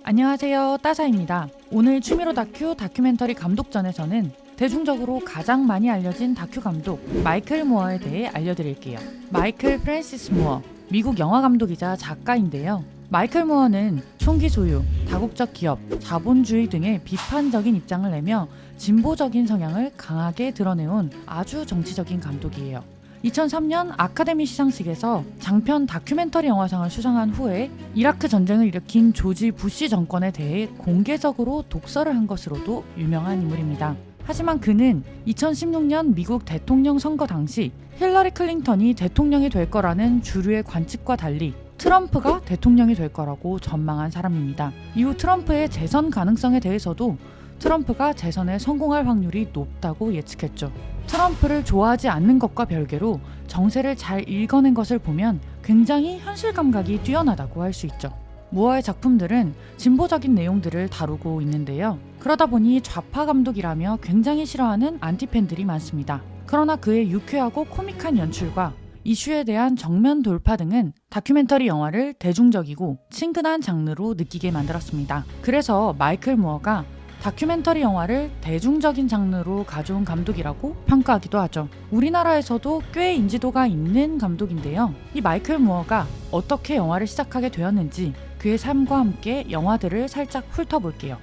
안녕하세요, 따사입니다. 오늘 취미로 다큐멘터리 감독전에서는 대중적으로 가장 많이 알려진 다큐 감독 마이클 무어에 대해 알려드릴게요. 마이클 프랜시스 무어, 미국 영화 감독이자 작가인데요. 마이클 무어는 총기 소유, 다국적 기업, 자본주의 등의 비판적인 입장을 내며 진보적인 성향을 강하게 드러내온 아주 정치적인 감독이에요. 2003년 아카데미 시상식에서 장편 다큐멘터리 영화상을 수상한 후에 이라크 전쟁을 일으킨 조지 부시 정권에 대해 공개적으로 독서를 한 것으로도 유명한 인물입니다. 하지만 그는 2016년 미국 대통령 선거 당시 힐러리 클린턴이 대통령이 될 거라는 주류의 관측과 달리 트럼프가 대통령이 될 거라고 전망한 사람입니다. 이후 트럼프의 재선 가능성에 대해서도 트럼프가 재선에 성공할 확률이 높다고 예측했죠. 트럼프를 좋아하지 않는 것과 별개로 정세를 잘 읽어낸 것을 보면 굉장히 현실 감각이 뛰어나다고 할 수 있죠. 무어의 작품들은 진보적인 내용들을 다루고 있는데요. 그러다 보니 좌파 감독이라며 굉장히 싫어하는 안티팬들이 많습니다. 그러나 그의 유쾌하고 코믹한 연출과 이슈에 대한 정면 돌파 등은 다큐멘터리 영화를 대중적이고 친근한 장르로 느끼게 만들었습니다. 그래서 마이클 무어가 다큐멘터리 영화를 대중적인 장르로 가져온 감독이라고 평가하기도 하죠. 우리나라에서도 꽤 인지도가 있는 감독인데요. 이 마이클 무어가 어떻게 영화를 시작하게 되었는지 그의 삶과 함께 영화들을 살짝 훑어볼게요.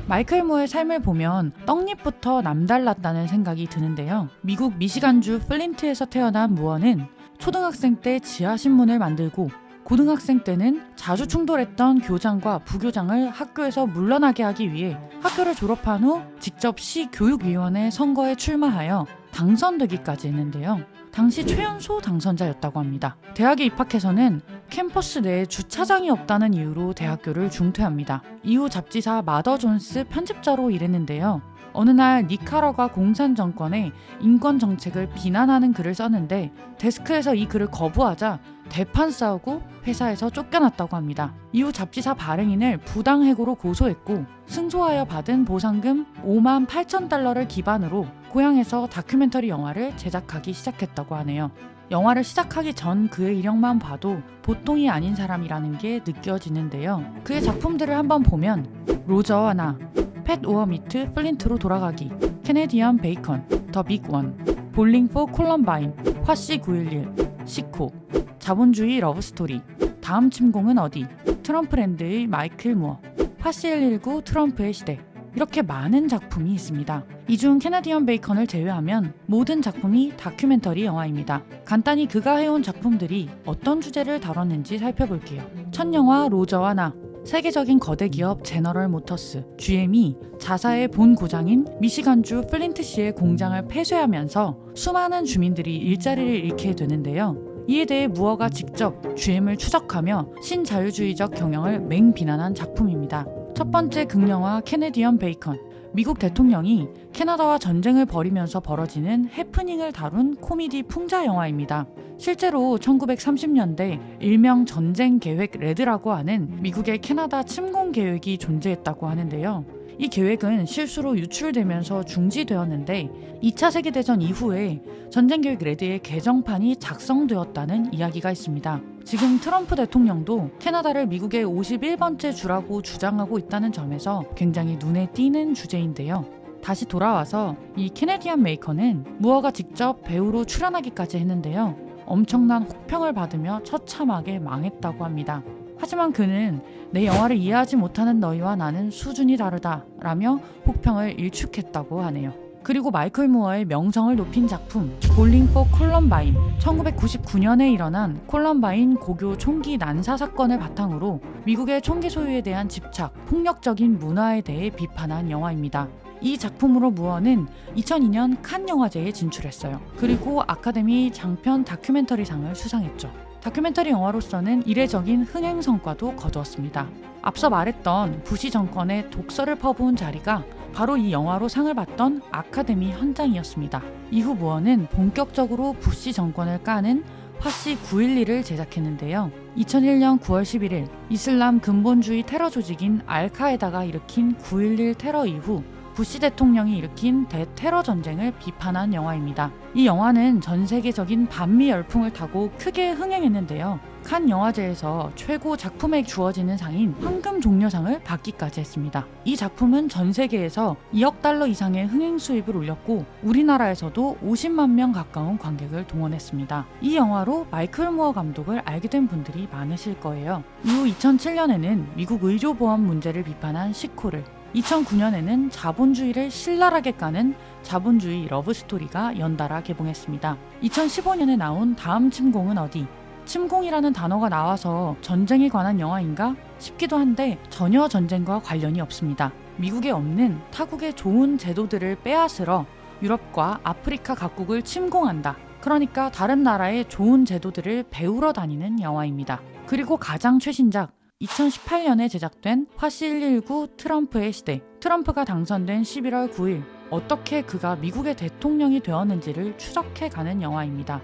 마이클 무어의 삶을 보면 떡잎부터 남달랐다는 생각이 드는데요. 미국 미시간주 플린트에서 태어난 무어는 초등학생 때 지하신문을 만들고 고등학생 때는 자주 충돌했던 교장과 부교장을 학교에서 물러나게 하기 위해 학교를 졸업한 후 직접 시교육위원회 선거에 출마하여 당선되기까지 했는데요. 당시 최연소 당선자였다고 합니다. 대학에 입학해서는 캠퍼스 내에 주차장이 없다는 이유로 대학교를 중퇴합니다. 이후 잡지사 마더 존스 편집자로 일했는데요. 어느 날 니카라과 공산 정권의 인권 정책을 비난하는 글을 썼는데 데스크에서 이 글을 거부하자 대판 싸우고 회사에서 쫓겨났다고 합니다. 이후 잡지사 발행인을 부당해고로 고소했고 승소하여 받은 보상금 5만 8천 달러를 기반으로 고향에서 다큐멘터리 영화를 제작하기 시작했다고 하네요. 영화를 시작하기 전 그의 이력만 봐도 보통이 아닌 사람이라는 게 느껴지는데요. 그의 작품들을 한번 보면 로저와 나, 팻 오어 미트 플린트로 돌아가기, 캐네디언 베이컨, 더 빅 원, 볼링 포 콜럼바인, 화씨 911, 시코, 자본주의 러브스토리, 다음 침공은 어디, 트럼프랜드의 마이클 무어, 화씨 119 트럼프의 시대, 이렇게 많은 작품이 있습니다. 이 중 캐네디언 베이컨을 제외하면 모든 작품이 다큐멘터리 영화입니다. 간단히 그가 해온 작품들이 어떤 주제를 다뤘는지 살펴볼게요. 첫 영화 로저와 나, 세계적인 거대 기업 제너럴 모터스, GM이 자사의 본 고장인 미시간주 플린트시의 공장을 폐쇄하면서 수많은 주민들이 일자리를 잃게 되는데요. 이에 대해 무어가 직접 GM을 추적하며 신자유주의적 경영을 맹비난한 작품입니다. 첫 번째 극영화 캐네디언 베이컨, 미국 대통령이 캐나다와 전쟁을 벌이면서 벌어지는 해프닝을 다룬 코미디 풍자 영화입니다. 실제로 1930년대 일명 전쟁 계획 레드라고 하는 미국의 캐나다 침공 계획이 존재했다고 하는데요. 이 계획은 실수로 유출되면서 중지되었는데 2차 세계대전 이후에 전쟁계획 레드의 개정판이 작성되었다는 이야기가 있습니다. 지금 트럼프 대통령도 캐나다를 미국의 51번째 주라고 주장하고 있다는 점에서 굉장히 눈에 띄는 주제인데요. 다시 돌아와서 이 캐네디언 베이컨은 무어가 직접 배우로 출연하기까지 했는데요. 엄청난 혹평을 받으며 처참하게 망했다고 합니다. 하지만 그는 내 영화를 이해하지 못하는 너희와 나는 수준이 다르다 라며 혹평을 일축했다고 하네요. 그리고 마이클 무어의 명성을 높인 작품 볼링 포 콜럼바인, 1999년에 일어난 콜럼바인 고교 총기 난사 사건을 바탕으로 미국의 총기 소유에 대한 집착, 폭력적인 문화에 대해 비판한 영화입니다. 이 작품으로 무어는 2002년 칸 영화제에 진출했어요. 그리고 아카데미 장편 다큐멘터리상을 수상했죠. 다큐멘터리 영화로서는 이례적인 흥행 성과도 거두었습니다. 앞서 말했던 부시 정권의 독서를 퍼부은 자리가 바로 이 영화로 상을 받던 아카데미 현장이었습니다. 이후 무어는 본격적으로 부시 정권을 까는 화씨 911을 제작했는데요. 2001년 9월 11일 이슬람 근본주의 테러 조직인 알카에다가 일으킨 9.11 테러 이후 부시 대통령이 일으킨 대테러 전쟁을 비판한 영화입니다. 이 영화는 전 세계적인 반미 열풍을 타고 크게 흥행했는데요. 칸 영화제에서 최고 작품에 주어지는 상인 황금 종려상을 받기까지 했습니다. 이 작품은 전 세계에서 2억 달러 이상의 흥행 수입을 올렸고 우리나라에서도 50만 명 가까운 관객을 동원했습니다. 이 영화로 마이클 무어 감독을 알게 된 분들이 많으실 거예요. 이후 2007년에는 미국 의료보험 문제를 비판한 시코를, 2009년에는 자본주의를 신랄하게 까는 자본주의 러브스토리가 연달아 개봉했습니다. 2015년에 나온 다음 침공은 어디? 침공이라는 단어가 나와서 전쟁에 관한 영화인가 싶기도 한데 전혀 전쟁과 관련이 없습니다. 미국에 없는 타국의 좋은 제도들을 빼앗으러 유럽과 아프리카 각국을 침공한다. 그러니까 다른 나라의 좋은 제도들을 배우러 다니는 영화입니다. 그리고 가장 최신작 2018년에 제작된 화씨 119 트럼프의 시대. 트럼프가 당선된 11월 9일 어떻게 그가 미국의 대통령이 되었는지를 추적해가는 영화입니다.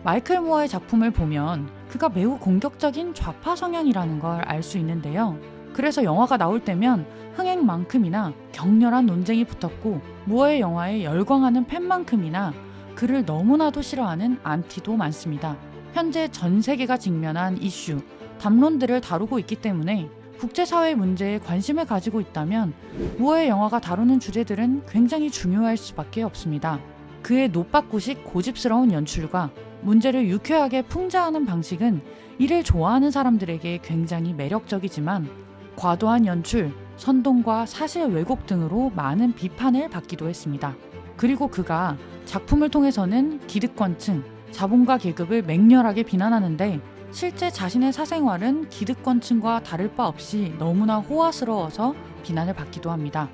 마이클 무어의 작품을 보면 그가 매우 공격적인 좌파 성향이라는 걸 알 수 있는데요. 그래서 영화가 나올 때면 흥행만큼이나 격렬한 논쟁이 붙었고 무어의 영화에 열광하는 팬만큼이나 그를 너무나도 싫어하는 안티도 많습니다. 현재 전 세계가 직면한 이슈, 담론들을 다루고 있기 때문에 국제사회 문제에 관심을 가지고 있다면 무어의 영화가 다루는 주제들은 굉장히 중요할 수밖에 없습니다. 그의 노빠꾸식 고집스러운 연출과 문제를 유쾌하게 풍자하는 방식은 이를 좋아하는 사람들에게 굉장히 매력적이지만 과도한 연출, 선동과 사실 왜곡 등으로 많은 비판을 받기도 했습니다. 그리고 그가 작품을 통해서는 기득권층, 자본가 계급을 맹렬하게 비난하는데 실제 자신의 사생활은 기득권층과 다를 바 없이 너무나 호화스러워서 비난을 받기도 합니다.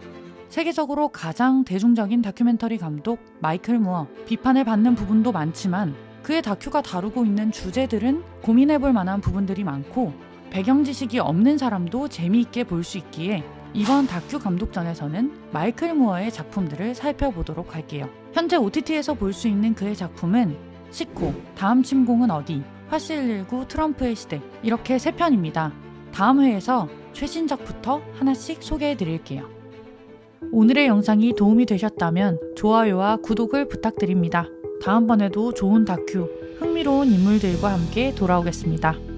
세계적으로 가장 대중적인 다큐멘터리 감독 마이클 무어, 비판을 받는 부분도 많지만 그의 다큐가 다루고 있는 주제들은 고민해볼 만한 부분들이 많고 배경 지식이 없는 사람도 재미있게 볼 수 있기에 이번 다큐 감독전에서는 마이클 무어의 작품들을 살펴보도록 할게요. 현재 OTT에서 볼 수 있는 그의 작품은 시코, 다음 침공은 어디, 화씨 119 트럼프의 시대 이렇게 3편입니다. 다음 회에서 최신작부터 하나씩 소개해드릴게요. 오늘의 영상이 도움이 되셨다면 좋아요와 구독을 부탁드립니다. 다음번에도 좋은 다큐, 흥미로운 인물들과 함께 돌아오겠습니다.